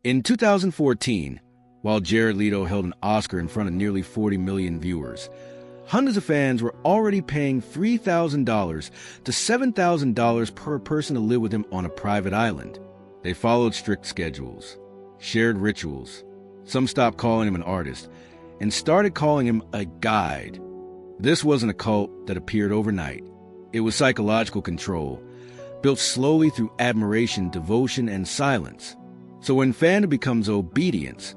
In 2014, while Jared Leto held an Oscar in front of nearly 40 million viewers, hundreds of fans were already paying $3,000 to $7,000 per person to live with him on a private island. They followed strict schedules, shared rituals. Some stopped calling him an artist and started calling him a guide. This wasn't a cult that appeared overnight. It was psychological control, built slowly through admiration, devotion, and silence. So when fandom becomes obedience,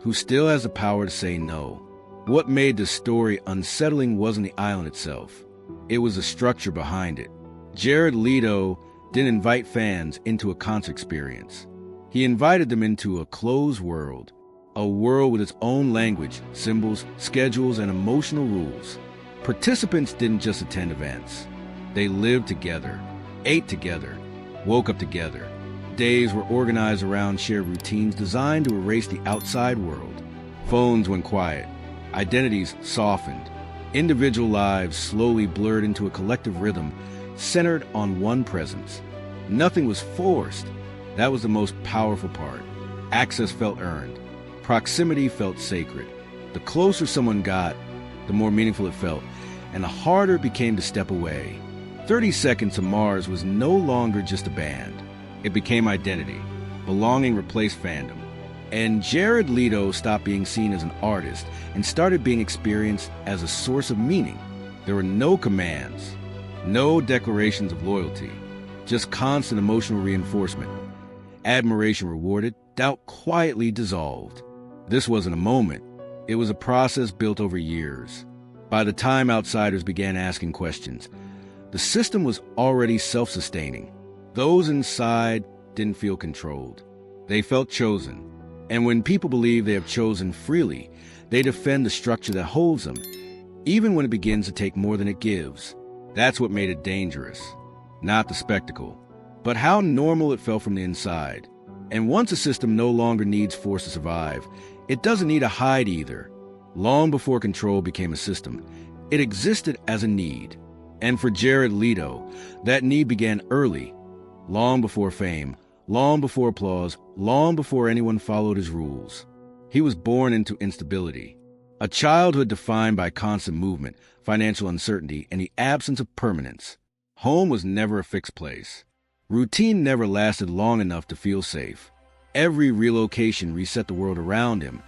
who still has the power to say no? What made the story unsettling wasn't the island itself. It was the structure behind it. Jared Leto didn't invite fans into a concert experience. He invited them into a closed world, a world with its own language, symbols, schedules, and emotional rules. Participants didn't just attend events. They lived together, ate together, woke up together. Days were organized around shared routines designed to erase the outside world. Phones went quiet. Identities softened. Individual lives slowly blurred into a collective rhythm centered on one presence. Nothing was forced. That was the most powerful part. Access felt earned. Proximity felt sacred. The closer someone got, the more meaningful it felt, and the harder it became to step away. 30 Seconds to Mars was no longer just a band. It became identity. Belonging replaced fandom. And Jared Leto stopped being seen as an artist and started being experienced as a source of meaning. There were no commands, no declarations of loyalty, just constant emotional reinforcement. Admiration rewarded, doubt quietly dissolved. This wasn't a moment. It was a process built over years. By the time outsiders began asking questions, the system was already self-sustaining. Those inside didn't feel controlled. They felt chosen. And when people believe they have chosen freely, they defend the structure that holds them, even when it begins to take more than it gives. That's what made it dangerous. Not the spectacle, but how normal it felt from the inside. And once a system no longer needs force to survive, it doesn't need to hide either. Long before control became a system, it existed as a need. And for Jared Leto, that need began early, long before fame, long before applause, long before anyone followed his rules. He was born into instability, a childhood defined by constant movement, financial uncertainty, and the absence of permanence. Home was never a fixed place. Routine never lasted long enough to feel safe. Every relocation reset the world around him,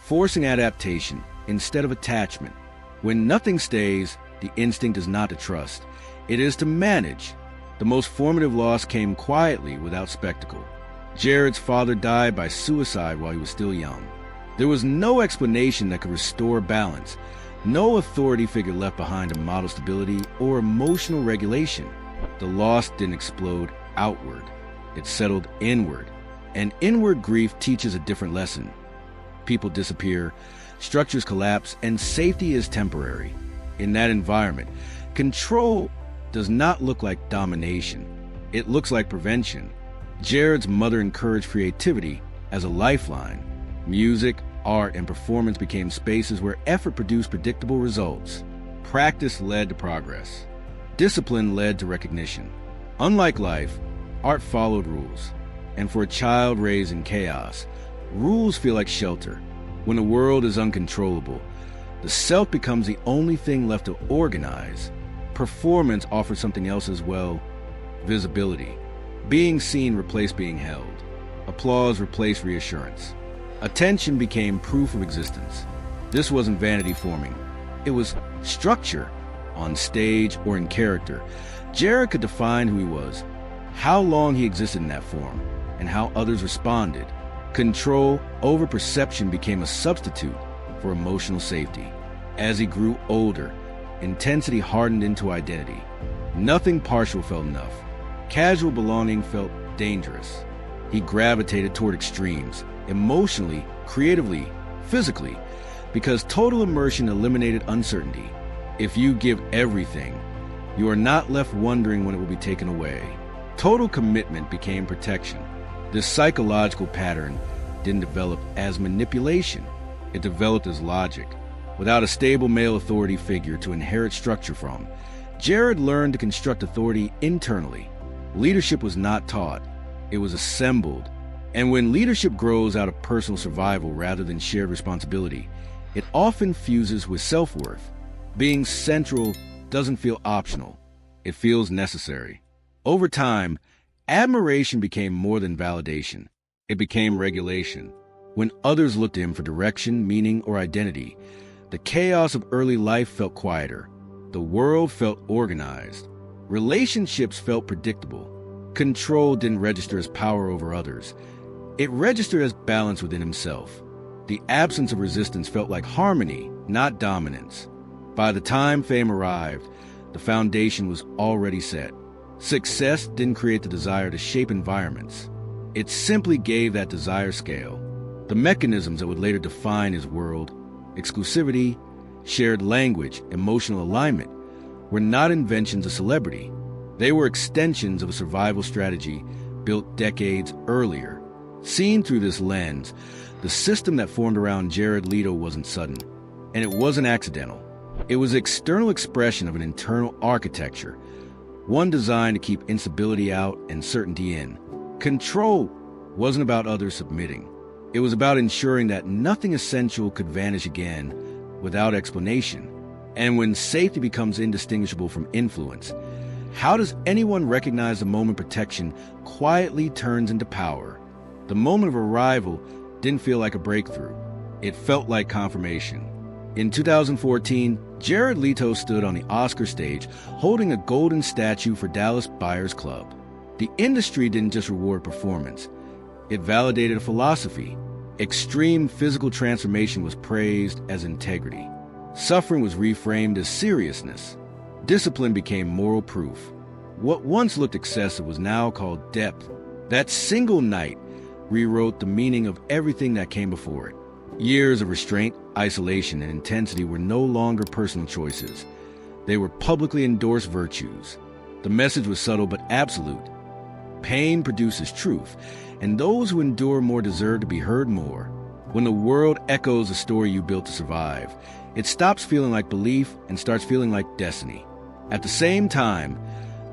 forcing adaptation instead of attachment. When nothing stays, the instinct is not to trust. It is to manage. The most formative loss came quietly without spectacle. Jared's father died by suicide while he was still young. There was no explanation that could restore balance, no authority figure left behind to model stability or emotional regulation. The loss didn't explode outward. It settled inward. And inward grief teaches a different lesson. People disappear, structures collapse, and safety is temporary. In that environment, control does not look like domination. It looks like prevention. Jared's mother encouraged creativity as a lifeline. Music, art, and performance became spaces where effort produced predictable results. Practice led to progress. Discipline led to recognition. Unlike life, art followed rules. And for a child raised in chaos, rules feel like shelter. When the world is uncontrollable, the self becomes the only thing left to organize. Performance offers something else as well: visibility. Being seen replaced being held. Applause replaced reassurance. Attention became proof of existence. This wasn't vanity forming. It was structure. On stage or in character, Jared could define who he was, how long he existed in that form, and how others responded. Control over perception became a substitute for emotional safety. As he grew older, intensity hardened into identity. Nothing partial felt enough. Casual belonging felt dangerous. He gravitated toward extremes, emotionally, creatively, physically, because total immersion eliminated uncertainty. If you give everything, you are not left wondering when it will be taken away. Total commitment became protection. This psychological pattern didn't develop as manipulation. It developed as logic. Without a stable male authority figure to inherit structure from, Jared learned to construct authority internally. Leadership was not taught. It was assembled. And when leadership grows out of personal survival rather than shared responsibility, it often fuses with self-worth. Being central doesn't feel optional. It feels necessary. Over time, admiration became more than validation. It became regulation. When others looked to him for direction, meaning, or identity, the chaos of early life felt quieter. The world felt organized. Relationships felt predictable. Control didn't register as power over others. It registered as balance within himself. The absence of resistance felt like harmony, not dominance. By the time fame arrived, the foundation was already set. Success didn't create the desire to shape environments. It simply gave that desire scale. The mechanisms that would later define his world, exclusivity, shared language, emotional alignment, were not inventions of celebrity. They were extensions of a survival strategy built decades earlier. Seen through this lens, the system that formed around Jared Leto wasn't sudden, and it wasn't accidental. It was the external expression of an internal architecture, one designed to keep instability out and certainty in. Control wasn't about others submitting. It was about ensuring that nothing essential could vanish again without explanation. And when safety becomes indistinguishable from influence, how does anyone recognize the moment protection quietly turns into power? The moment of arrival didn't feel like a breakthrough. It felt like confirmation. In 2014, Jared Leto stood on the Oscar stage holding a golden statue for Dallas Buyers Club. The industry didn't just reward performance. It validated a philosophy. Extreme physical transformation was praised as integrity. Suffering was reframed as seriousness. Discipline became moral proof. What once looked excessive was now called depth. That single night rewrote the meaning of everything that came before it. Years of restraint, isolation, and intensity were no longer personal choices. They were publicly endorsed virtues. The message was subtle but absolute. Pain produces truth, and those who endure more deserve to be heard more. When the world echoes the story you built to survive, it stops feeling like belief and starts feeling like destiny. At the same time,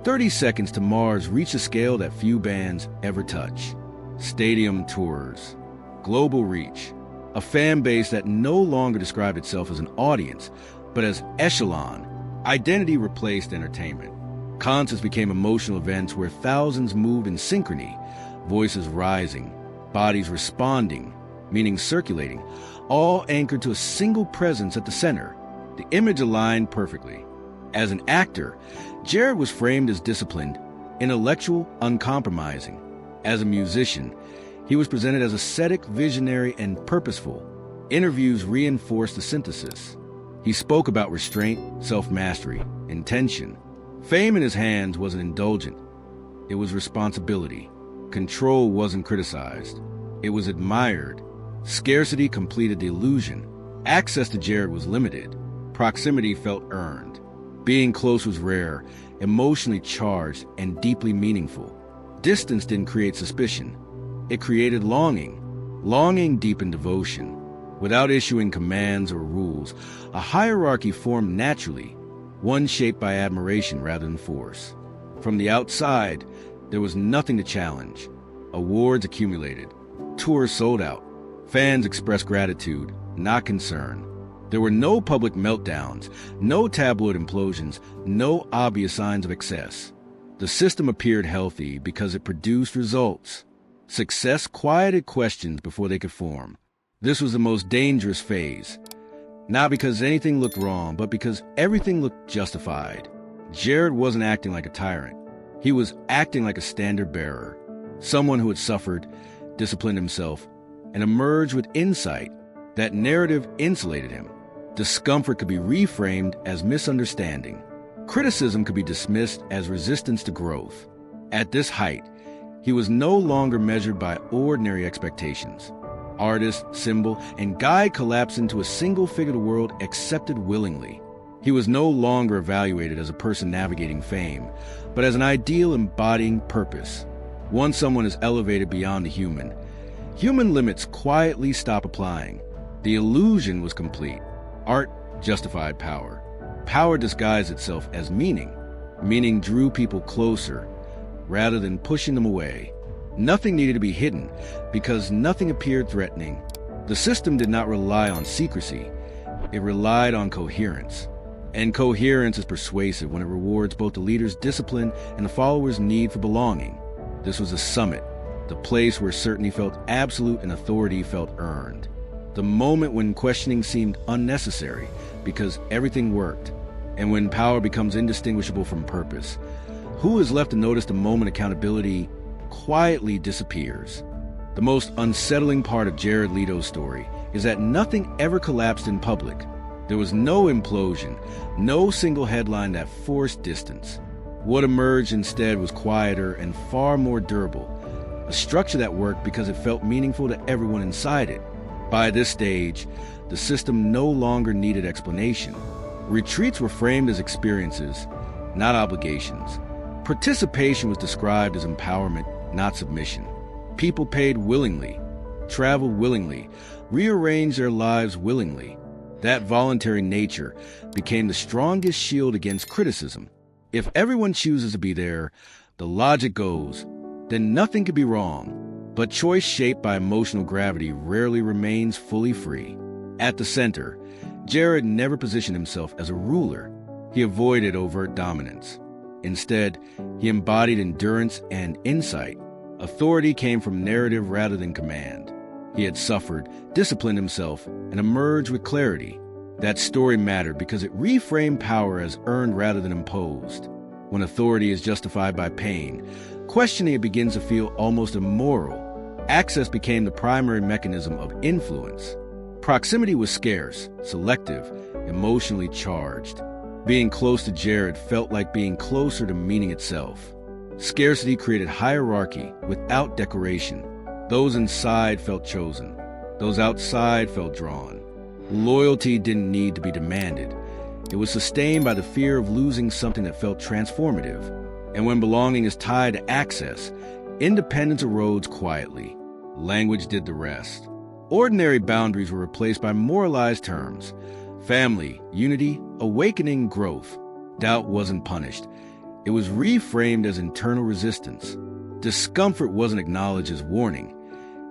30 Seconds to Mars reached a scale that few bands ever touch. Stadium tours, global reach, a fan base that no longer described itself as an audience, but as echelon. Identity replaced entertainment. Concerts became emotional events where thousands moved in synchrony, voices rising, bodies responding, meaning circulating, all anchored to a single presence at the center. The image aligned perfectly. As an actor, Jared was framed as disciplined, intellectual, uncompromising. As a musician, he was presented as ascetic, visionary, and purposeful. Interviews reinforced the synthesis. He spoke about restraint, self-mastery, intention. Fame in his hands wasn't indulgent. It was responsibility. Control wasn't criticized. It was admired. Scarcity completed the illusion. Access to Jared was limited. Proximity felt earned. Being close was rare, emotionally charged, and deeply meaningful. Distance didn't create suspicion. It created longing. Longing deepened devotion. Without issuing commands or rules, a hierarchy formed naturally, one shaped by admiration rather than force. From the outside, there was nothing to challenge. Awards accumulated. Tours sold out. Fans expressed gratitude, not concern. There were no public meltdowns, no tabloid implosions, no obvious signs of excess. The system appeared healthy because it produced results. Success quieted questions before they could form. This was the most dangerous phase. Not because anything looked wrong, but because everything looked justified. Jared wasn't acting like a tyrant. He was acting like a standard bearer, someone who had suffered, disciplined himself, and emerged with insight. That narrative insulated him. Discomfort could be reframed as misunderstanding. Criticism could be dismissed as resistance to growth. At this height, he was no longer measured by ordinary expectations. Artist, symbol, and guide collapsed into a single figure the world accepted willingly. He was no longer evaluated as a person navigating fame, but as an ideal embodying purpose. Once someone is elevated beyond the human, human limits quietly stop applying. The illusion was complete. Art justified power. Power disguised itself as meaning. Meaning drew people closer, rather than pushing them away. Nothing needed to be hidden because nothing appeared threatening. The system did not rely on secrecy. It relied on coherence. And coherence is persuasive when it rewards both the leader's discipline and the follower's need for belonging. This was a summit, the place where certainty felt absolute and authority felt earned. The moment when questioning seemed unnecessary because everything worked, and when power becomes indistinguishable from purpose. Who is left to notice the moment accountability quietly disappears? The most unsettling part of Jared Leto's story is that nothing ever collapsed in public. There was no implosion, no single headline that forced distance. What emerged instead was quieter and far more durable, a structure that worked because it felt meaningful to everyone inside it. By this stage, the system no longer needed explanation. Retreats were framed as experiences, not obligations. Participation was described as empowerment, not submission. People paid willingly, traveled willingly, rearranged their lives willingly. That voluntary nature became the strongest shield against criticism. If everyone chooses to be there, the logic goes, then nothing could be wrong. But choice shaped by emotional gravity rarely remains fully free. At the center, Jared never positioned himself as a ruler. He avoided overt dominance. Instead, he embodied endurance and insight. Authority came from narrative rather than command. He had suffered, disciplined himself, and emerged with clarity. That story mattered because it reframed power as earned rather than imposed. When authority is justified by pain, questioning it begins to feel almost immoral. Access became the primary mechanism of influence. Proximity was scarce, selective, emotionally charged. Being close to Jared felt like being closer to meaning itself. Scarcity created hierarchy without decoration. Those inside felt chosen. Those outside felt drawn. Loyalty didn't need to be demanded. It was sustained by the fear of losing something that felt transformative. And when belonging is tied to access, independence erodes quietly. Language did the rest. Ordinary boundaries were replaced by moralized terms. Family, unity, awakening, growth. Doubt wasn't punished. It was reframed as internal resistance. Discomfort wasn't acknowledged as warning.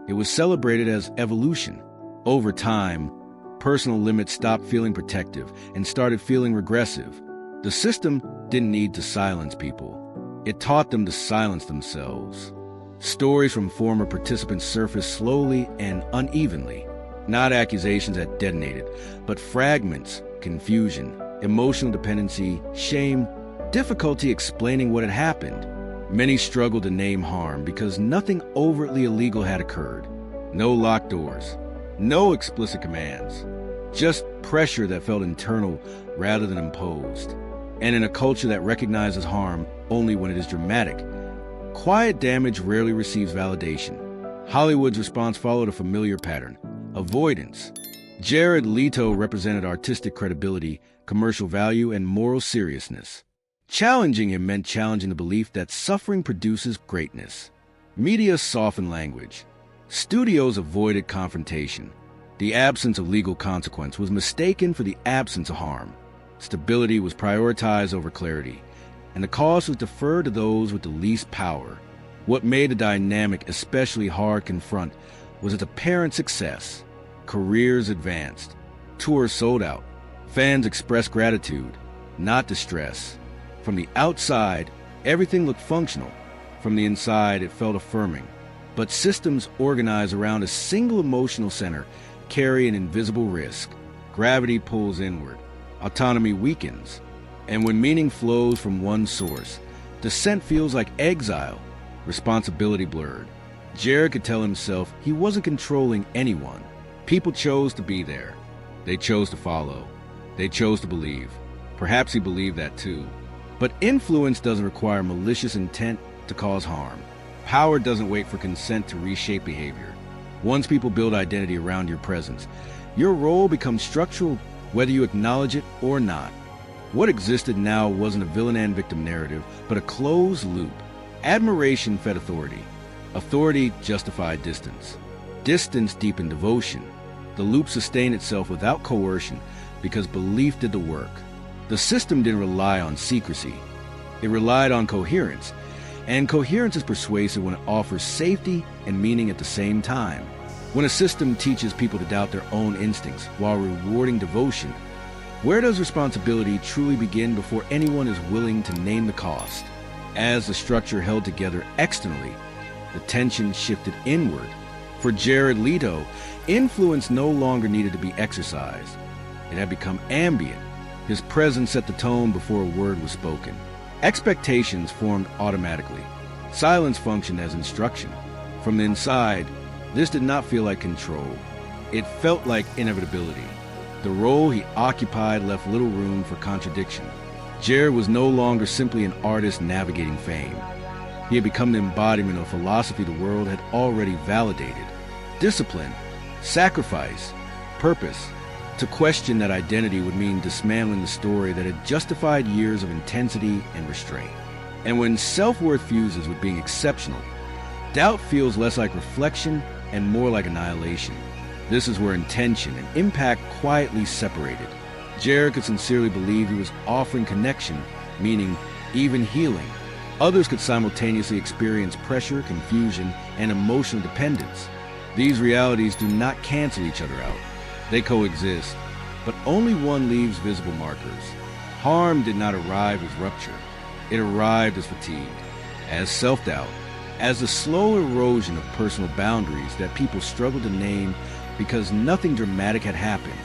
It was celebrated as evolution. Over time, personal limits stopped feeling protective and started feeling regressive. The system didn't need to silence people. It taught them to silence themselves. Stories from former participants surfaced slowly and unevenly. Not accusations that detonated, but fragments, confusion, emotional dependency, shame, difficulty explaining what had happened. Many struggled to name harm because nothing overtly illegal had occurred. No locked doors, no explicit commands, just pressure that felt internal rather than imposed. And in a culture that recognizes harm only when it is dramatic, quiet damage rarely receives validation. Hollywood's response followed a familiar pattern: avoidance. Jared Leto represented artistic credibility, commercial value, and moral seriousness. Challenging him meant challenging the belief that suffering produces greatness. Media softened language. Studios avoided confrontation. The absence of legal consequence was mistaken for the absence of harm. Stability was prioritized over clarity, and the cause was deferred to those with the least power. What made the dynamic especially hard to confront was its apparent success. Careers advanced. Tours sold out. Fans expressed gratitude, not distress. From the outside, everything looked functional. From the inside, it felt affirming. But systems organized around a single emotional center carry an invisible risk. Gravity pulls inward. Autonomy weakens. And when meaning flows from one source, dissent feels like exile. Responsibility blurred. Jared could tell himself he wasn't controlling anyone. People chose to be there. They chose to follow. They chose to believe. Perhaps he believed that too. But influence doesn't require malicious intent to cause harm. Power doesn't wait for consent to reshape behavior. Once people build identity around your presence, your role becomes structural whether you acknowledge it or not. What existed now wasn't a villain and victim narrative, but a closed loop. Admiration fed authority. Authority justified distance. Distance deepened devotion. The loop sustained itself without coercion because belief did the work. The system didn't rely on secrecy. It relied on coherence. And coherence is persuasive when it offers safety and meaning at the same time. When a system teaches people to doubt their own instincts while rewarding devotion, where does responsibility truly begin before anyone is willing to name the cost? As the structure held together externally, the tension shifted inward. For Jared Leto, influence no longer needed to be exercised. It had become ambient. His presence set the tone before a word was spoken. Expectations formed automatically. Silence functioned as instruction. From the inside, this did not feel like control. It felt like inevitability. The role he occupied left little room for contradiction. Jared was no longer simply an artist navigating fame. He had become the embodiment of philosophy the world had already validated. Discipline, sacrifice, purpose. To question that identity would mean dismantling the story that had justified years of intensity and restraint. And when self-worth fuses with being exceptional, doubt feels less like reflection and more like annihilation. This is where intention and impact quietly separated. Jared could sincerely believe he was offering connection, meaning even healing. Others could simultaneously experience pressure, confusion, and emotional dependence. These realities do not cancel each other out. They coexist, but only one leaves visible markers. Harm did not arrive as rupture. It arrived as fatigue, as self-doubt, as the slow erosion of personal boundaries that people struggled to name because nothing dramatic had happened.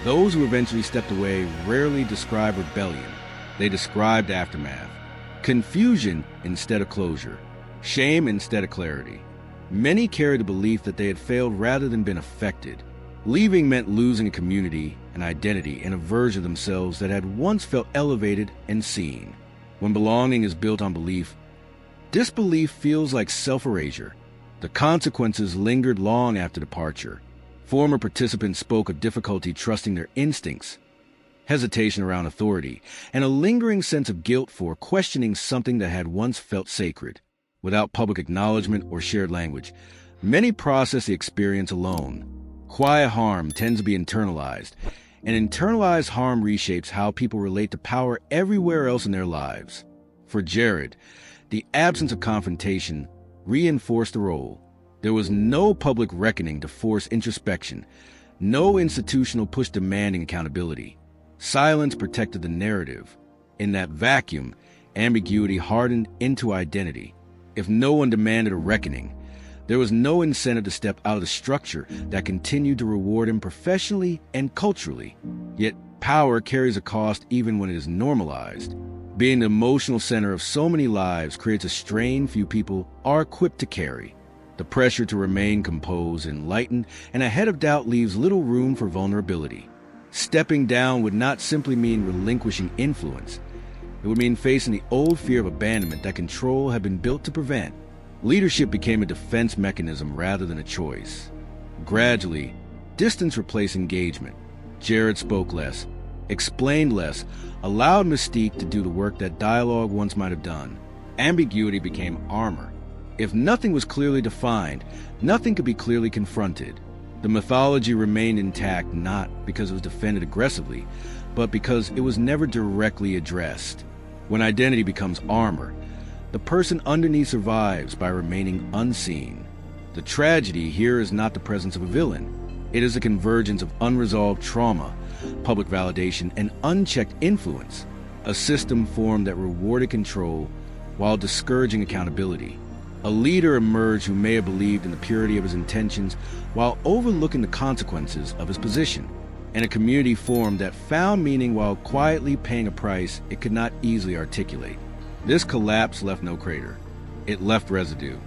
Those who eventually stepped away rarely describe rebellion. They described aftermath. Confusion instead of closure. Shame instead of clarity. Many carried the belief that they had failed rather than been affected. Leaving meant losing a community, an identity, and a version of themselves that had once felt elevated and seen. When belonging is built on belief, disbelief feels like self-erasure. The consequences lingered long after departure. Former participants spoke of difficulty trusting their instincts, hesitation around authority, and a lingering sense of guilt for questioning something that had once felt sacred. Without public acknowledgement or shared language, many process the experience alone. Quiet harm tends to be internalized, and internalized harm reshapes how people relate to power everywhere else in their lives. For Jared, the absence of confrontation reinforced the role. There was no public reckoning to force introspection, no institutional push demanding accountability. Silence protected the narrative. In that vacuum, ambiguity hardened into identity. If no one demanded a reckoning, there was no incentive to step out of the structure that continued to reward him professionally and culturally. Yet power carries a cost even when it is normalized. Being the emotional center of so many lives creates a strain few people are equipped to carry. The pressure to remain composed, enlightened, and ahead of doubt leaves little room for vulnerability. Stepping down would not simply mean relinquishing influence. It would mean facing the old fear of abandonment that control had been built to prevent. Leadership became a defense mechanism rather than a choice. Gradually, distance replaced engagement. Jared spoke less, explained less, allowed mystique to do the work that dialogue once might have done. Ambiguity became armor. If nothing was clearly defined, nothing could be clearly confronted. The mythology remained intact not because it was defended aggressively, but because it was never directly addressed. When identity becomes armor, the person underneath survives by remaining unseen. The tragedy here is not the presence of a villain. It is a convergence of unresolved trauma, public validation, and unchecked influence. A system formed that rewarded control while discouraging accountability. A leader emerged who may have believed in the purity of his intentions while overlooking the consequences of his position. And a community formed that found meaning while quietly paying a price it could not easily articulate. This collapse left no crater. It left residue.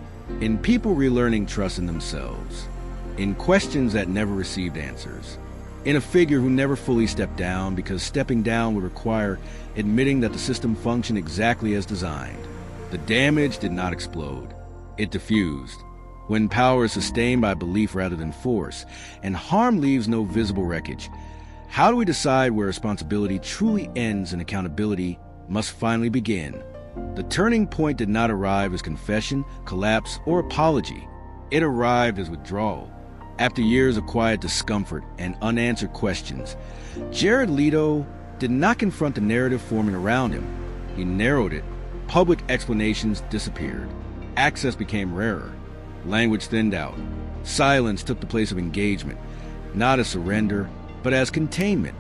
In people relearning trust in themselves. In questions that never received answers. In a figure who never fully stepped down because stepping down would require admitting that the system functioned exactly as designed. The damage did not explode. It diffused. When power is sustained by belief rather than force, and harm leaves no visible wreckage, how do we decide where responsibility truly ends and accountability must finally begin? The turning point did not arrive as confession, collapse, or apology. It arrived as withdrawal. After years of quiet discomfort and unanswered questions, Jared Leto did not confront the narrative forming around him. He narrowed it. Public explanations disappeared. Access became rarer. Language thinned out. Silence took the place of engagement, not as surrender, but as containment.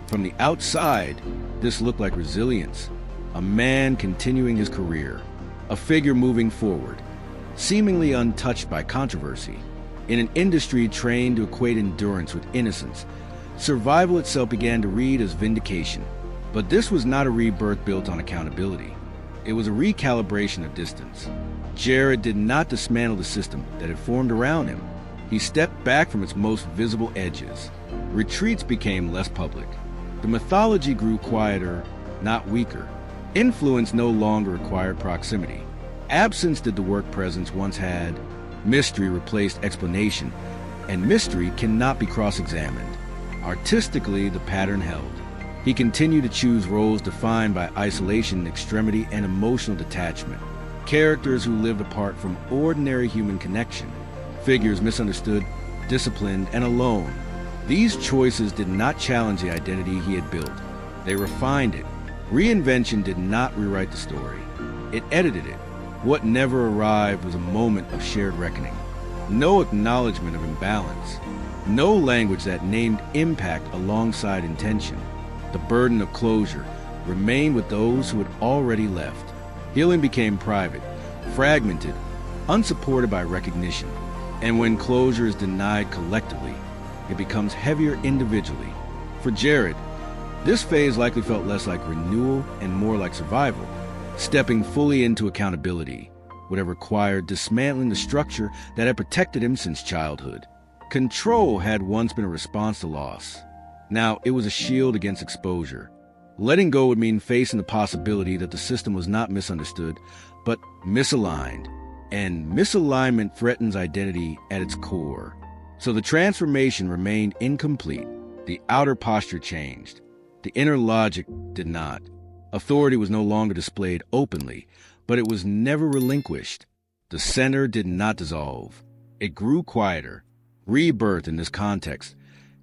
From the outside, this looked like resilience. A man continuing his career. A figure moving forward, seemingly untouched by controversy. In an industry trained to equate endurance with innocence, survival itself began to read as vindication. But this was not a rebirth built on accountability. It was a recalibration of distance. Jared did not dismantle the system that had formed around him. He stepped back from its most visible edges. Retreats became less public. The mythology grew quieter, not weaker. Influence no longer required proximity. Absence did the work presence once had. Mystery replaced explanation, and mystery cannot be cross-examined. Artistically, the pattern held. He continued to choose roles defined by isolation, extremity, and emotional detachment. Characters who lived apart from ordinary human connection. Figures misunderstood, disciplined, and alone. These choices did not challenge the identity he had built. They refined it. Reinvention did not rewrite the story. It edited it. What never arrived was a moment of shared reckoning. No acknowledgement of imbalance. No language that named impact alongside intention. The burden of closure remained with those who had already left. Healing became private, fragmented, unsupported by recognition. And when closure is denied collectively, it becomes heavier individually. For Jared, this phase likely felt less like renewal and more like survival. Stepping fully into accountability would have required dismantling the structure that had protected him since childhood. Control had once been a response to loss. Now it was a shield against exposure. Letting go would mean facing the possibility that the system was not misunderstood, but misaligned. And misalignment threatens identity at its core. So the transformation remained incomplete. The outer posture changed. The inner logic did not. Authority was no longer displayed openly, but it was never relinquished. The center did not dissolve. It grew quieter. Rebirth in this context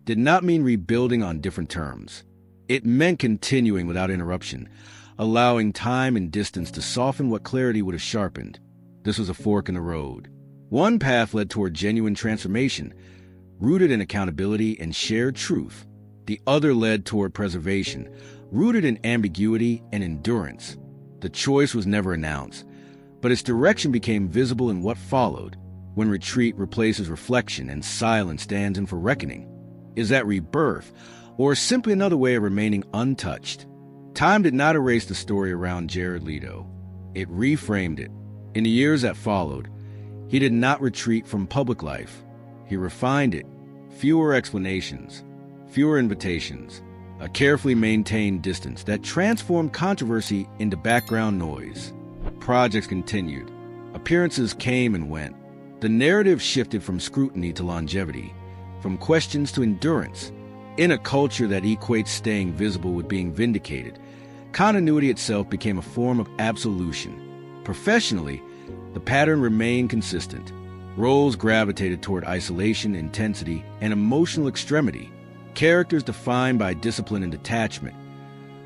did not mean rebuilding on different terms. It meant continuing without interruption, allowing time and distance to soften what clarity would have sharpened. This was a fork in the road. One path led toward genuine transformation, rooted in accountability and shared truth. The other led toward preservation, rooted in ambiguity and endurance. The choice was never announced, but its direction became visible in what followed. When retreat replaces reflection and silence stands in for reckoning, is that rebirth, or simply another way of remaining untouched? Time did not erase the story around Jared Leto. It reframed it. In the years that followed, he did not retreat from public life. He refined it. Fewer explanations, fewer invitations, a carefully maintained distance that transformed controversy into background noise. Projects continued. Appearances came and went. The narrative shifted from scrutiny to longevity, from questions to endurance. In a culture that equates staying visible with being vindicated, continuity itself became a form of absolution. Professionally, the pattern remained consistent. Roles gravitated toward isolation, intensity, and emotional extremity. Characters defined by discipline and detachment,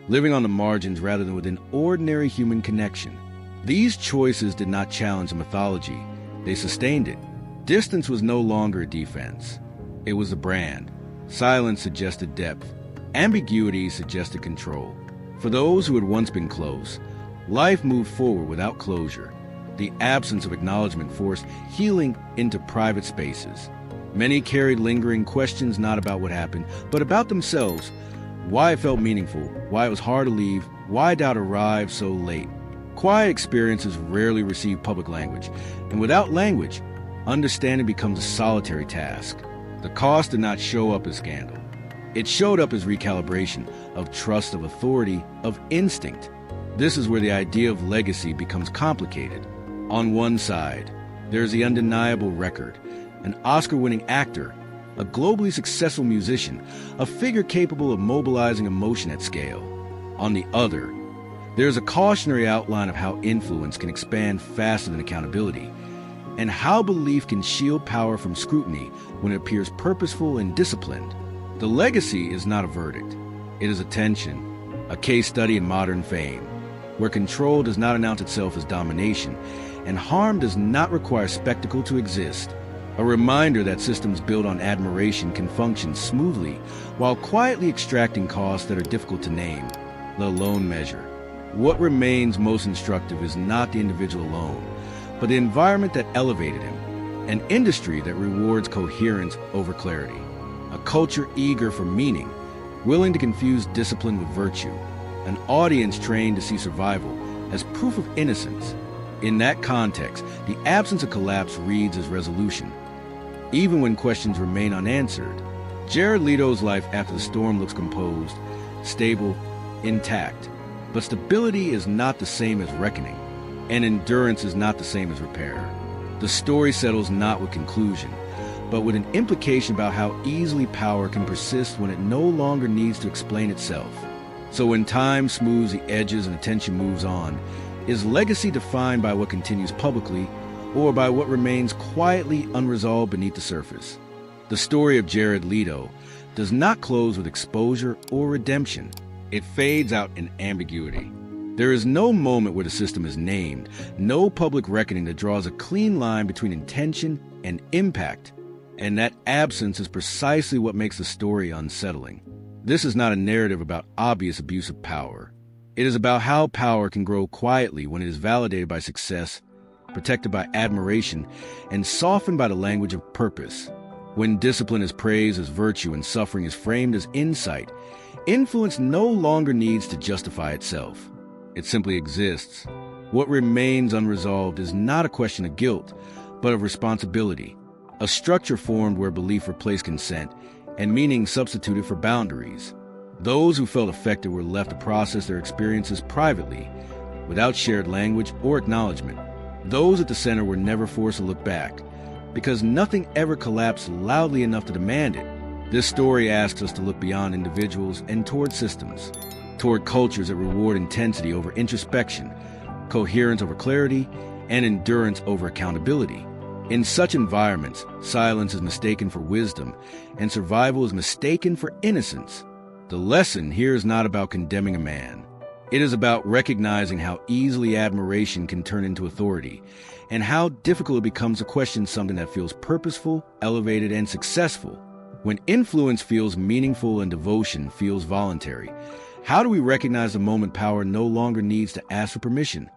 living on the margins rather than within ordinary human connection. These choices did not challenge the mythology. They sustained it. Distance was no longer a defense. It was a brand. Silence suggested depth. Ambiguity suggested control. For those who had once been close, life moved forward without closure. The absence of acknowledgement forced healing into private spaces. Many carried lingering questions not about what happened, but about themselves. Why it felt meaningful, why it was hard to leave, why doubt arrived so late. Quiet experiences rarely receive public language, and without language, understanding becomes a solitary task. The cost did not show up as scandal. It showed up as recalibration of trust, of authority, of instinct. This is where the idea of legacy becomes complicated. On one side, there's the undeniable record, an Oscar-winning actor, a globally successful musician, a figure capable of mobilizing emotion at scale. On the other, there's a cautionary outline of how influence can expand faster than accountability, and how belief can shield power from scrutiny when it appears purposeful and disciplined. The legacy is not a verdict. It is a tension, a case study in modern fame. where control does not announce itself as domination, and harm does not require spectacle to exist. A reminder that systems built on admiration can function smoothly while quietly extracting costs that are difficult to name, let alone measure. What remains most instructive is not the individual alone, but the environment that elevated him, an industry that rewards coherence over clarity, a culture eager for meaning, willing to confuse discipline with virtue, an audience trained to see survival as proof of innocence. In that context, the absence of collapse reads as resolution. Even when questions remain unanswered, Jared Leto's life after the storm looks composed, stable, intact. But stability is not the same as reckoning, and endurance is not the same as repair. The story settles not with conclusion, but with an implication about how easily power can persist when it no longer needs to explain itself. So when time smooths the edges and attention moves on, is legacy defined by what continues publicly, or by what remains quietly unresolved beneath the surface? The story of Jared Leto does not close with exposure or redemption. It fades out in ambiguity. There is no moment where the system is named, no public reckoning that draws a clean line between intention and impact. And that absence is precisely what makes the story unsettling. This is not a narrative about obvious abuse of power. It is about how power can grow quietly when it is validated by success, protected by admiration, and softened by the language of purpose. When discipline is praised as virtue and suffering is framed as insight, influence no longer needs to justify itself. It simply exists. What remains unresolved is not a question of guilt, but of responsibility, a structure formed where belief replaced consent and meaning substituted for boundaries. Those who felt affected were left to process their experiences privately, without shared language or acknowledgement. Those at the center were never forced to look back, because nothing ever collapsed loudly enough to demand it. This story asks us to look beyond individuals and toward systems, toward cultures that reward intensity over introspection, coherence over clarity, and endurance over accountability. In such environments, silence is mistaken for wisdom, and survival is mistaken for innocence. The lesson here is not about condemning a man. It is about recognizing how easily admiration can turn into authority, and how difficult it becomes to question something that feels purposeful, elevated, and successful. When influence feels meaningful and devotion feels voluntary, how do we recognize the moment power no longer needs to ask for permission?